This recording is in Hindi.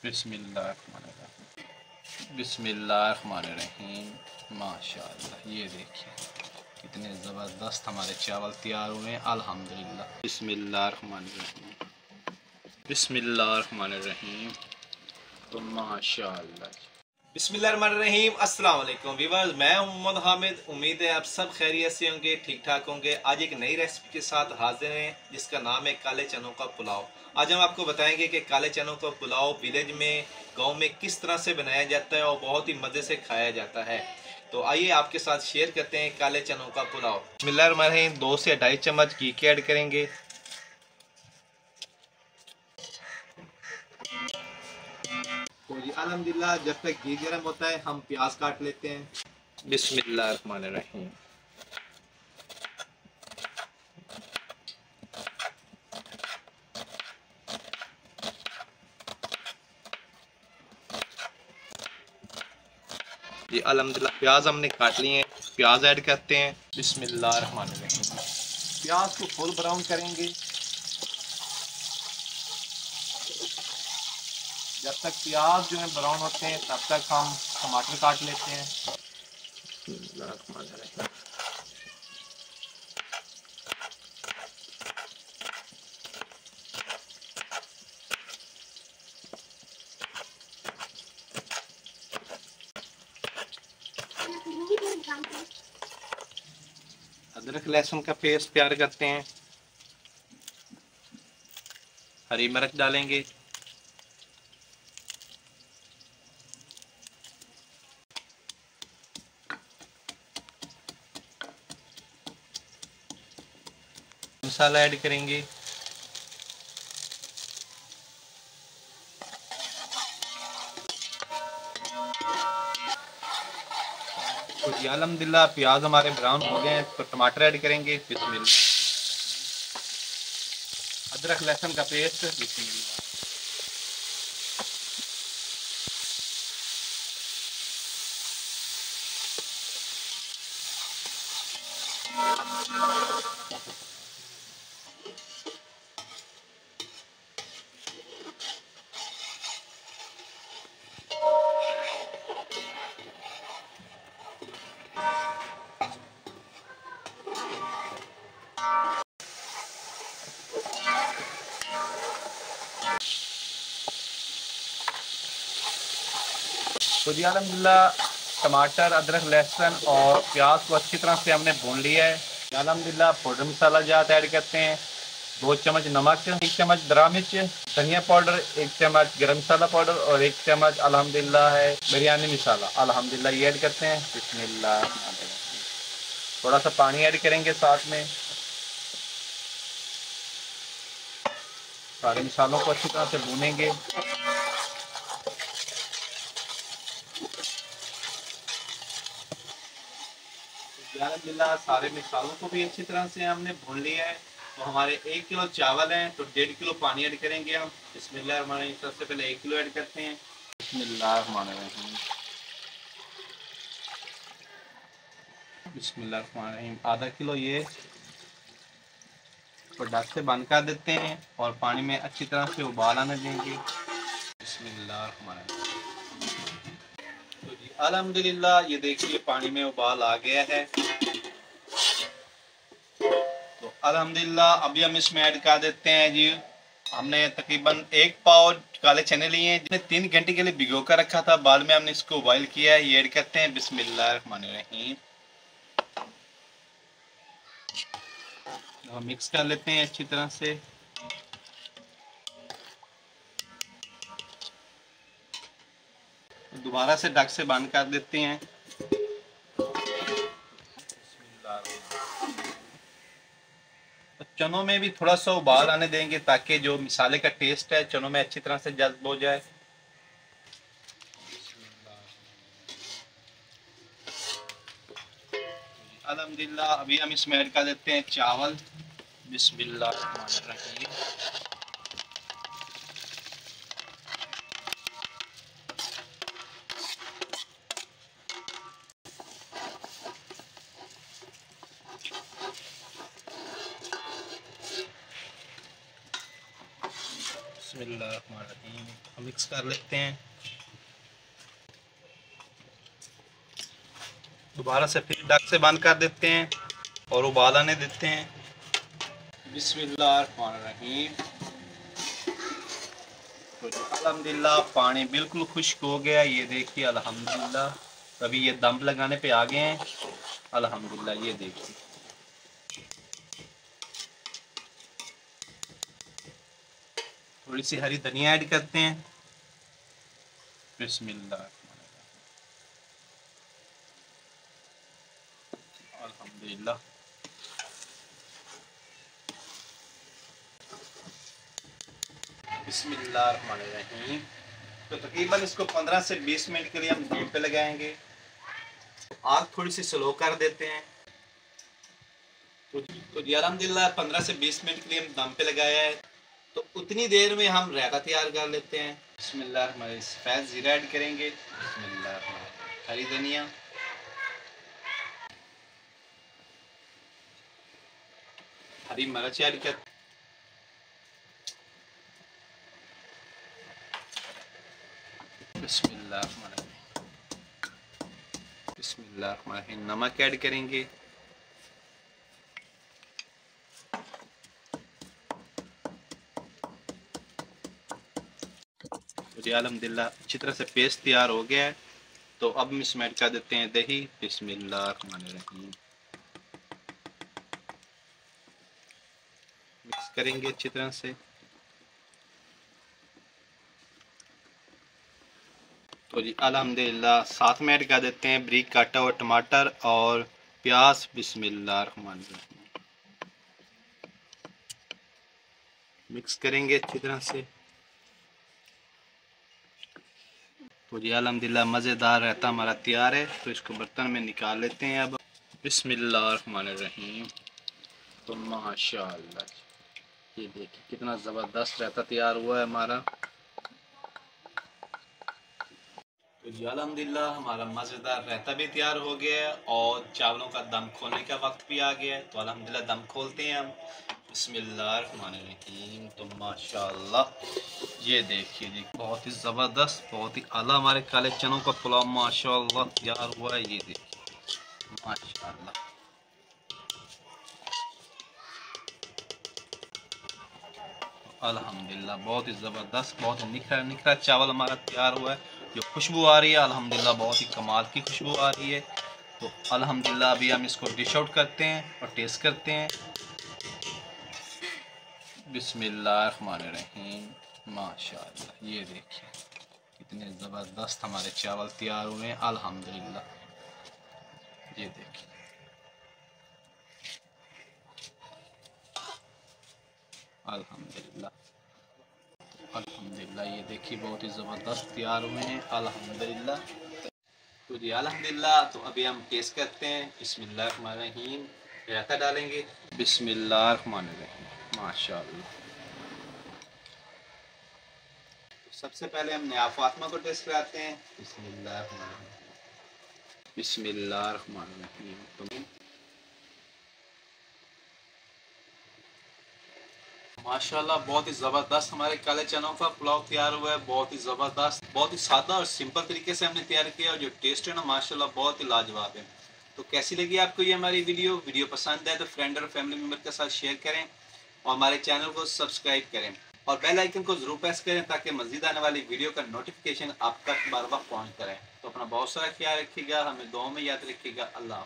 बिस्मिल्लाहिर्रहमानिर्रहीम। बिस्मिल्लाहिर्रहमानिर्रहीम। माशाअल्लाह, ये देखिए कितने ज़बरदस्त हमारे चावल तैयार हुए हैं अल्हम्दुलिल्लाह। बिस्मिल्लाहिर्रहमानिर्रहीम। बिस्मिल्लाहिर्रहमानिर्रहीम। तो माशाअल्लाह। बिस्मिल्लाहिर्रहमानिर्रहीम। अस्सलाम वालेकुम व्यूअर्स, मैं हूं मोहम्मद हामिद। उम्मीद है आप सब खैरियत से होंगे, ठीक ठाक होंगे। आज एक नई रेसिपी के साथ हाजिर हैं जिसका नाम है काले चनों का पुलाव। आज हम आपको बताएंगे कि काले चनों का पुलाव विलेज में, गांव में किस तरह से बनाया जाता है और बहुत ही मज़े से खाया जाता है। तो आइए आपके साथ शेयर करते हैं काले चनों का पुलाव। बिस्मिल्लाहिर्रहमानिर्रहीम। 2 से 2.5 चम्मच घी के ऐड करेंगे। तो जी अल्हम्दुलिल्लाह, जब तक घी गर्म होता है हम प्याज काट लेते हैं। बिस्मिल्लाहिर्रहमानिर्रहीम। जी अल्हम्दुलिल्लाह, प्याज हमने काट लिए हैं। प्याज ऐड करते हैं। बिस्मिल्लाहिर्रहमानिर्रहीम। प्याज को फुल ब्राउन करेंगे। जब तक प्याज जो है ब्राउन होते हैं तब तक हम टमाटर काट लेते हैं। बिस्मिल्लाहिर्रहमानिर्रहीम। अदरक लहसुन का पेस्ट तैयार करते हैं। हरी मिर्च डालेंगे। मसाला ऐड करेंगे। तो जी अल्हम्दुलिल्लाह, प्याज हमारे ब्राउन हो गए हैं तो टमाटर ऐड करेंगे। बिस्मिल्लाह। अदरक लहसुन का पेस्ट। बिस्मिल्लाह। तो जी अल्हम्दुलिल्लाह, टमाटर, अदरक लहसुन और प्याज को अच्छी तरह से हमने भून लिया है। अल्हम्दुलिल्लाह, पाउडर मसाला जात ऐड करते हैं। 2 चम्मच नमक, 1 चम्मच दरा मिर्च, धनिया पाउडर, 1 चम्मच गरम मसाला पाउडर और 1 चम्मच अल्हम्दुलिल्लाह है बिरयानी मसाला। अल्हम्दुलिल्लाह ये ऐड करते हैं। बिस्मिल्लाह। थोड़ा सा पानी ऐड करेंगे साथ में। सारे मसालों को अच्छी तरह से भूनेंगे। अल्हम्दुलिल्लाह, सारे मसालों को भी अच्छी तरह से हमने भून लिया है। तो हमारे 1 किलो चावल हैं तो 1.5 किलो पानी ऐड करेंगे हम। बिस्मिल्लाहिर्रहमानिर्रहीम। सबसे पहले 1 किलो ऐड करते हैं। बिस्मिल्लाहिर्रहमानिर्रहीम। बिस्मिल्लाहिर्रहमानिर्रहीम। आधा किलो ये तो ढक से बंद कर देते हैं और पानी में अच्छी तरह से उबाल आने देंगे। बिस्मिल्लाहिर्रहमानिर्रहीम। तो जी अल्हम्दुलिल्लाह, ये देखिए पानी में उबाल आ गया है। तो अल्हम्दुलिल्लाह, अभी हम इसमें ऐड कर देते हैं जी, हमने तकरीबन 1 पाव काले चने लिए हैं जिन्हें 3 घंटे के लिए भिगो कर रखा था। बाद में हमने इसको बॉईल किया है। ये ऐड करते हैं। बिस्मिल्लाहिर्रहमानिर्रहीम। तो मिक्स कर लेते हैं अच्छी तरह से। दोबारा से ढक से बंद कर देते हैं। तो चनों में भी थोड़ा सा उबाल आने देंगे ताकि जो मसाले का टेस्ट है चनों में अच्छी तरह से जज्ब हो जाए। अल्हम्दुलिल्लाह, अभी हम इसमें ऐड कर देते हैं चावल। बिस्मिल्लाहिर्रहमानिर्रहीम। बिस्मिल्लाहिर्रहमानिर्रहीम मिक्स कर लेते हैं। दोबारा से फिर ढक से बंद कर देते हैं और उबाल आने देते हैं। बिस्मिल्लाहिर्रहमानिर्रहीम। तो अल्हम्दुलिल्लाह पानी बिल्कुल खुश्क हो गया, ये देखिए अल्हम्दुलिल्लाह। अभी ये दम लगाने पे आ गए हैं अल्हम्दुलिल्लाह। ये देखिए थोड़ी सी हरी धनिया ऐड करते हैं। बिस्मिल्लाह अल्हम्दुलिल्लाह। बिस्मिल्लाहिर्रहमानिर्रहीम। तो तकरीबन इसको 15 से 20 मिनट के लिए हम दम पे लगाएंगे। आग थोड़ी सी स्लो कर देते हैं। तो अल्हम्दुलिल्लाह 15 से 20 मिनट के लिए हम दम पे लगाया है। तो उतनी देर में हम रायता तैयार कर लेते हैं। बिस्मिल्लाह सफ़ेद ज़ीरा ऐड करेंगे। बिस्मिल्लाह हरी धनिया, हरी मिर्च ऐड कर, बिस्मिल्लाह नमक ऐड करेंगे। तो अल्हम्दुलिल्लाह अच्छी तरह से पेस्ट तैयार हो गया है। तो अब हम इसमें ऐड कर देते हैं दही। बिस्मिल्लाहिर्रहमानिर्रहीम मिक्स करेंगे अच्छी तरह से। तो जी अल्हम्दुलिल्लाह साथ में ऐड कर देते हैं बारीक काटा हुआ टमाटर और प्याज। बिस्मिल्लाहिर्रहमानिर्रहीम मिक्स करेंगे अच्छी तरह से। तो जी अल्हम्दुलिल्लाह मज़ेदार रायता हमारा तैयार है। तो इसको बर्तन में निकाल लेते हैं अब। बिस्मिल्लाहिर्रहमानिर्रहीम। तो माशाअल्लाह ये देखिए कितना ज़बरदस्त रायता तैयार हुआ है हमारा। तो जी अल्हम्दुलिल्लाह हमारा मज़ेदार रायता भी तैयार हो गया है और चावलों का दम खोलने का वक्त भी आ गया है। तो अल्हम्दुलिल्लाह दम खोलते हैं हम। बिस्मिल्लाहिर्रहमानिर्रहीम। तो माशाअल्लाह ये देखिए जी बहुत ही ज़बरदस्त, बहुत ही आला हमारे काले चनों का पुलाव माशाअल्लाह तैयार हुआ है। ये देखिए माशाअल्लाह अल्हम्दुलिल्लाह बहुत ही ज़बरदस्त, बहुत ही निखरा निखरा चावल हमारा तैयार हुआ है। जो खुशबू आ रही है अल्हम्दुलिल्लाह बहुत ही कमाल की खुशबू आ रही है। तो अल्हम्दुलिल्लाह अभी हम इसको डिश आउट करते हैं और टेस्ट करते हैं। बिस्मिल्लाहिर्रहमानिर्रहीम माशाअल्लाह ये देखिए कितने ज़बरदस्त हमारे चावल तैयार हुए हैं अल्हम्दुलिल्लाह। ये देखिए अल्हम्दुलिल्लाह अल्हम्दुलिल्लाह ये देखिए बहुत ही ज़बरदस्त तैयार हुए हैं अल्हम्दुलिल्लाह। तो जी अल्हम्दुलिल्लाह तो अभी हम टेस्ट करते हैं। बिस्मिल्लाहिर्रहमानिर्रहीम रायता डालेंगे। बिस्मिल्लाहिर्रहमानिर्रहीम माशाअल्लाह। तो सबसे पहले हम नया फातिमा को टेस्ट कराते हैं। बिस्मिल्लाहिर्रहमानिर्रहीम बिस्मिल्लाहिर्रहमानिर्रहीम। तो माशाल्लाह बहुत ही ज़बरदस्त हमारे काले चनों का पुलाव तैयार हुआ है। बहुत ही ज़बरदस्त, बहुत ही सादा और सिंपल तरीके से हमने तैयार किया और जो टेस्ट है ना माशाल्लाह बहुत ही लाजवाब है। तो कैसी लगी आपको ये हमारी वीडियो पसंद है तो फ्रेंड और फैमिली मेम्बर के साथ शेयर करें और हमारे चैनल को सब्सक्राइब करें और बेल आइकन को ज़रूर प्रेस करें ताकि मज़ीद आने वाली वीडियो का नोटिफिकेशन आप तक बार बार पहुँचता रहे। तो अपना बहुत सारा ख्याल रखिएगा, हमें दुआओं में याद रखिएगा। अल्लाह।